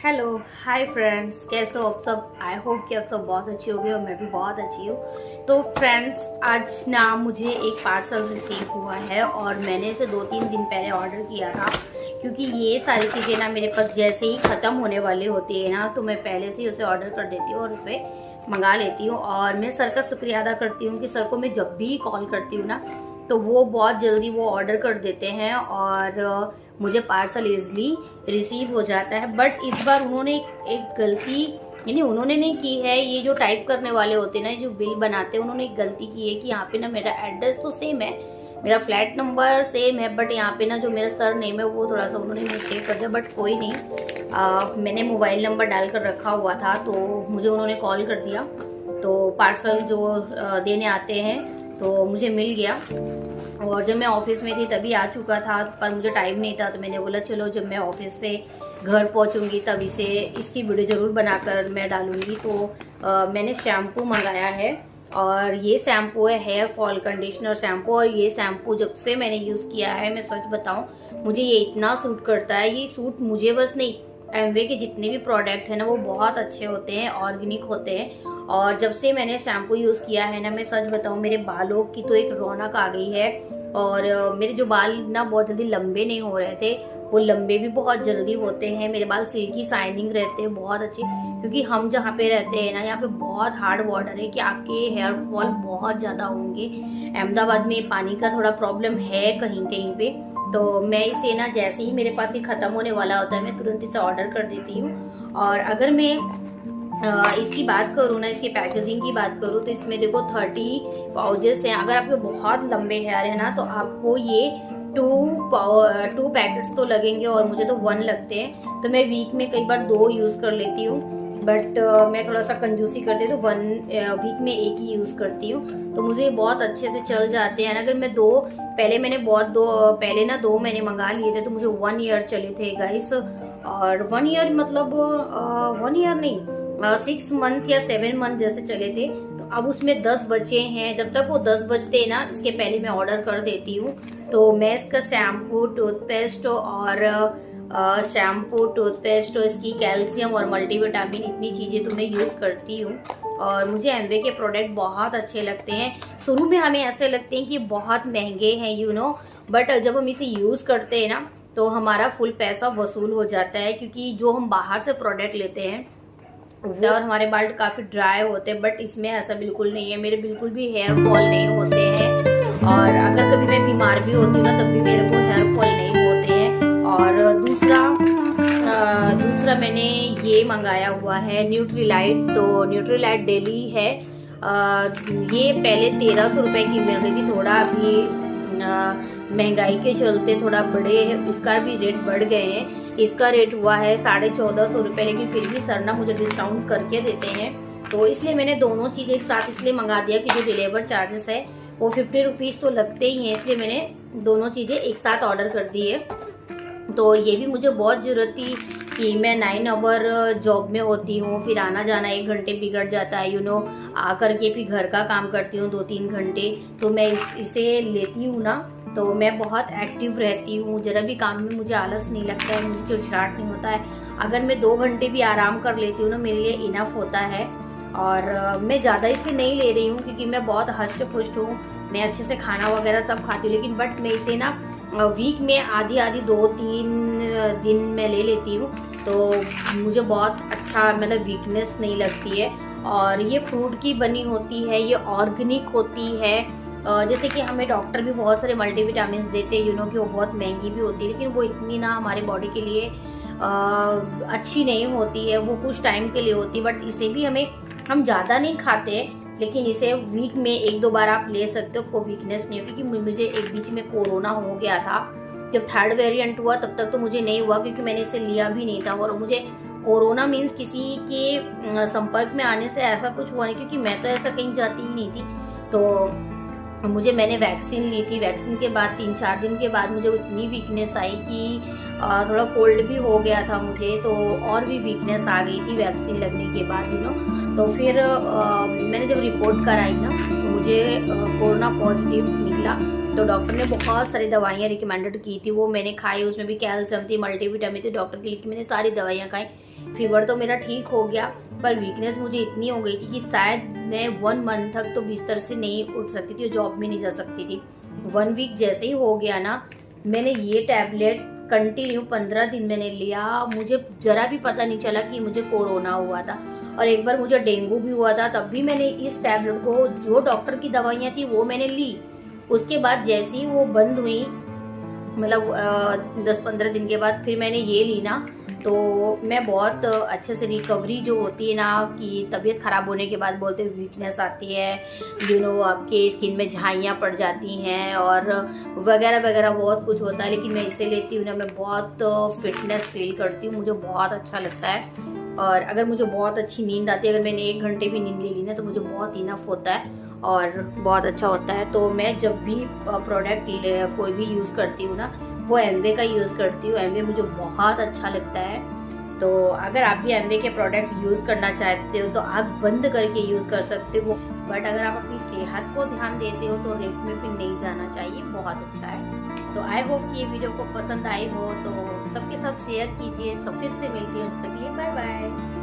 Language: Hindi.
हेलो हाय फ्रेंड्स, कैसे हो आप सब। आई होप कि आप सब बहुत अच्छे होंगे और मैं भी बहुत अच्छी हूँ। तो फ्रेंड्स, आज ना मुझे एक पार्सल रिसीव हुआ है और मैंने इसे 2-3 दिन पहले ऑर्डर किया था, क्योंकि ये सारी चीज़ें ना मेरे पास जैसे ही ख़त्म होने वाली होती है ना, तो मैं पहले से ही उसे ऑर्डर कर देती हूँ और उसे मंगा लेती हूँ। और मैं सर का शुक्रिया अदा करती हूँ कि सर को मैं जब भी कॉल करती हूँ ना, तो वो बहुत जल्दी वो ऑर्डर कर देते हैं और मुझे पार्सल इजली रिसीव हो जाता है। बट इस बार उन्होंने एक गलती, यानी उन्होंने नहीं की है, ये जो टाइप करने वाले होते हैं ना, जो बिल बनाते हैं, उन्होंने एक गलती की है कि यहाँ पे ना मेरा एड्रेस तो सेम है, मेरा फ्लैट नंबर सेम है, बट यहाँ पे ना जो मेरा सर नेम है वो थोड़ा सा उन्होंने मिस्टेक कर दिया। बट कोई नहीं, मैंने मोबाइल नंबर डालकर रखा हुआ था, तो मुझे उन्होंने कॉल कर दिया। तो पार्सल जो देने आते हैं तो मुझे मिल गया। और जब मैं ऑफिस में थी तभी आ चुका था, पर मुझे टाइम नहीं था, तो मैंने बोला चलो जब मैं ऑफिस से घर पहुंचूंगी तब इसकी वीडियो ज़रूर बनाकर मैं डालूंगी। तो मैंने शैम्पू मंगाया है और ये शैम्पू है हेयर फॉल कंडीशनर शैम्पू। और ये शैम्पू जब से मैंने यूज़ किया है, मैं सच बताऊं, मुझे ये इतना सूट करता है। ये सूट मुझे बस नहीं, एमवे के जितने भी प्रोडक्ट है ना वो बहुत अच्छे होते हैं, ऑर्गेनिक होते हैं। और जब से मैंने शैम्पू यूज़ किया है ना, मैं सच बताऊं, मेरे बालों की तो एक रौनक आ गई है। और मेरे जो बाल ना बहुत जल्दी लंबे नहीं हो रहे थे, वो लंबे भी बहुत जल्दी होते हैं। मेरे बाल सिल्की शाइनिंग रहते हैं, बहुत अच्छे। क्योंकि हम जहाँ पे रहते हैं ना, यहाँ पे बहुत हार्ड वाटर है कि आपके हेयर फॉल बहुत ज़्यादा होंगे। अहमदाबाद में पानी का थोड़ा प्रॉब्लम है कहीं कहीं पे। तो मैं इसे ना जैसे ही मेरे पास ये ख़त्म होने वाला होता है, मैं तुरंत इसे ऑर्डर कर देती हूँ। और अगर मैं इसकी बात करूँ ना, इसकी पैकेजिंग की बात करूँ, तो इसमें देखो 30 पाउचेस हैं। अगर आपके बहुत लंबे हेयर है ना, तो आपको ये 2 पैकेट्स तो लगेंगे, और मुझे तो 1 लगते हैं। तो मैं वीक में कई बार 2 यूज़ कर लेती हूँ, बट मैं थोड़ा सा कंजूसी करती हूँ, तो 1 वीक में 1 ही यूज़ करती हूँ। तो मुझे बहुत अच्छे से चल जाते हैं। अगर मैं पहले ना 2 मैंने मंगा लिए थे, तो मुझे 1 ईयर चले थे गाइस। और 1 ईयर मतलब 1 ईयर नहीं, 6 मंथ या 7 मंथ जैसे चले थे। तो अब उसमें 10 बचे हैं। जब तक वो 10 बजते हैं ना, इसके पहले मैं ऑर्डर कर देती हूँ। तो मैं इसका शैम्पू, टूथपेस्ट और इसकी कैल्शियम और मल्टीविटामिन, इतनी चीज़ें तो मैं यूज़ करती हूँ। और मुझे एमवे के प्रोडक्ट बहुत अच्छे लगते हैं। शुरू में हमें ऐसे लगते हैं कि बहुत महंगे हैं बट जब हम इसे यूज़ करते हैं ना, तो हमारा फुल पैसा वसूल हो जाता है। क्योंकि जो हम बाहर से प्रोडक्ट लेते हैं और हमारे बाल काफ़ी ड्राई होते हैं, बट इसमें ऐसा बिल्कुल नहीं है। मेरे बिल्कुल भी हेयर फॉल नहीं होते हैं। और अगर कभी मैं बीमार भी होती हूँ ना, तब भी मेरे को हेयर फॉल नहीं होते हैं। और दूसरा मैंने ये मंगाया हुआ है न्यूट्रीलाइट। तो न्यूट्रीलाइट डेली है। ये पहले 1300 रुपये की मिल रही थी, थोड़ा अभी महंगाई के चलते थोड़ा इसका भी रेट बढ़ गए हैं। इसका रेट हुआ है 1450 रुपये, लेकिन फिर भी सर ना मुझे डिस्काउंट करके देते हैं। तो इसलिए मैंने दोनों चीज़ें एक साथ इसलिए मंगा दिया कि जो डिलीवर चार्जेस है वो 50 रुपीज़ तो लगते ही हैं, इसलिए मैंने दोनों चीज़ें एक साथ ऑर्डर कर दी है। तो ये भी मुझे बहुत ज़रूरत थी कि मैं 9 आवर जॉब में होती हूँ, फिर आना जाना 1 घंटे बिगड़ जाता है आकर के फिर घर का काम करती हूँ 2-3 घंटे। तो मैं इसे लेती हूँ ना, तो मैं बहुत एक्टिव रहती हूँ। जरा भी काम में मुझे आलस नहीं लगता है, मुझे चिड़चिड़ाहट नहीं होता है। अगर मैं 2 घंटे भी आराम कर लेती हूँ ना, मेरे लिए इनफ होता है। और मैं ज़्यादा इसे नहीं ले रही हूँ क्योंकि मैं बहुत हष्ट पुष्ट हूँ, मैं अच्छे से खाना वगैरह सब खाती हूँ। लेकिन बट मैं इसे ना वीक में आधी 2-3 दिन में ले लेती हूँ, तो मुझे बहुत अच्छा, मतलब वीकनेस नहीं लगती है। और ये फ्रूट की बनी होती है, ये ऑर्गेनिक होती है। जैसे कि हमें डॉक्टर भी बहुत सारे मल्टीविटामिन देते हैं कि वो बहुत महंगी भी होती है, लेकिन वो इतनी ना हमारे बॉडी के लिए अच्छी नहीं होती है। वो कुछ टाइम के लिए होती है, बट इसे भी हम ज़्यादा नहीं खाते, लेकिन इसे वीक में 1-2 बार आप ले सकते हो, कोई वीकनेस नहीं होगी। क्योंकि मुझे एक बीच में कोरोना हो गया था, जब 3rd वेरिएंट हुआ तब तक तो मुझे नहीं हुआ, क्योंकि मैंने इसे लिया भी नहीं था। और मुझे कोरोना मीन्स किसी के संपर्क में आने से ऐसा कुछ हुआ नहीं, क्योंकि मैं तो ऐसा कहीं जाती ही नहीं थी। तो मैंने वैक्सीन ली थी। वैक्सीन के बाद 3-4 दिन के बाद मुझे इतनी वीकनेस आई कि थोड़ा कोल्ड भी हो गया था मुझे, तो और भी वीकनेस आ गई थी वैक्सीन लगने के बाद तो फिर मैंने जब रिपोर्ट कराई ना, तो मुझे कोरोना पॉजिटिव निकला। तो डॉक्टर ने बहुत सारी दवाइयाँ रिकमेंडेड की थी, वो मैंने खाई। उसमें भी कैल्शियम थी, मल्टीविटामिन थी, डॉक्टर की लिखी, मैंने सारी दवाइयाँ खाई। फीवर तो मेरा ठीक हो गया, पर वीकनेस मुझे इतनी हो गई थी कि शायद मैं 1 मंथ तक तो बिस्तर से नहीं उठ सकती थी, जॉब में नहीं जा सकती थी। 1 वीक जैसे ही हो गया ना, मैंने ये टैबलेट कंटिन्यू 15 दिन मैंने लिया। मुझे जरा भी पता नहीं चला कि मुझे कोरोना हुआ था। और एक बार मुझे डेंगू भी हुआ था, तब भी मैंने इस टैबलेट को, जो डॉक्टर की दवाइयाँ थी वो मैंने ली। उसके बाद जैसे ही वो बंद हुई, मतलब 10-15 दिन के बाद फिर मैंने ये ली ना, तो मैं बहुत अच्छे से रिकवरी जो होती है ना, कि तबीयत ख़राब होने के बाद बोलते हैं वीकनेस आती है, आपके स्किन में झाइयाँ पड़ जाती हैं और वगैरह वगैरह बहुत कुछ होता है। लेकिन मैं इसे लेती हूँ ना, मैं बहुत फिटनेस फील करती हूँ, मुझे बहुत अच्छा लगता है। और अगर मुझे बहुत अच्छी नींद आती है, अगर मैंने 1 घंटे भी नींद ले ली ना, तो मुझे बहुत इनफ होता है और बहुत अच्छा होता है। तो मैं जब भी प्रोडक्ट कोई भी यूज़ करती हूँ ना, वो एमवे का यूज़ करती हूँ। एमवे मुझे बहुत अच्छा लगता है। तो अगर आप भी एमवे के प्रोडक्ट यूज़ करना चाहते हो तो आप बंद करके यूज़ कर सकते हो, बट अगर आप अपनी सेहत को ध्यान देते हो तो रेट में भी नहीं जाना चाहिए, बहुत अच्छा है। तो आई होप कि ये वीडियो को पसंद आई हो, तो सबके साथ शेयर कीजिए। सब फिर से मिलती है, तब तक के लिए बाय बाय।